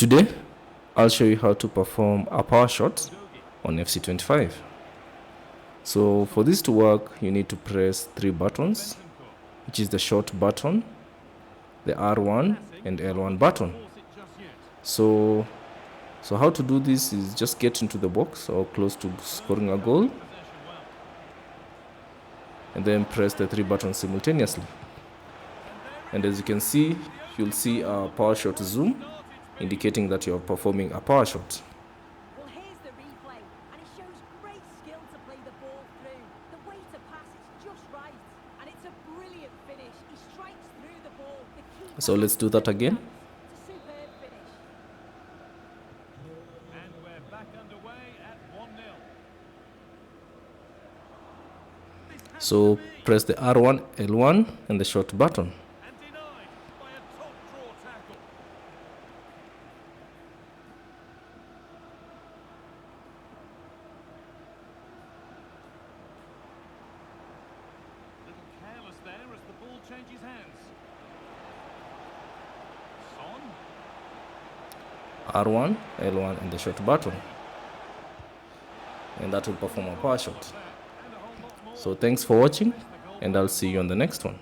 Today, I'll show you how to perform a power shot on FC25. So for this to work, you need to press 3 buttons, which is the short button, the R1 and L1 button. So how to do this is just get into the box or close to scoring a goal, and then press the 3 buttons simultaneously. And as you can see, you'll see a power shot zoom, indicating that you're performing a power shot. Well, here's the replay, and it shows great skill to play the ball through. The way to pass is just right, and it's a brilliant finish. He strikes through the ball. So let's do that again. It's a superb finish. And we're back underway at 1-0. So press the R1, L1 and the short button. And denied by a top draw tackle. A little careless there as the ball changes hands. Son. R1, L1 and the short button. And that will perform a power shot. So thanks for watching, and I'll see you on the next one.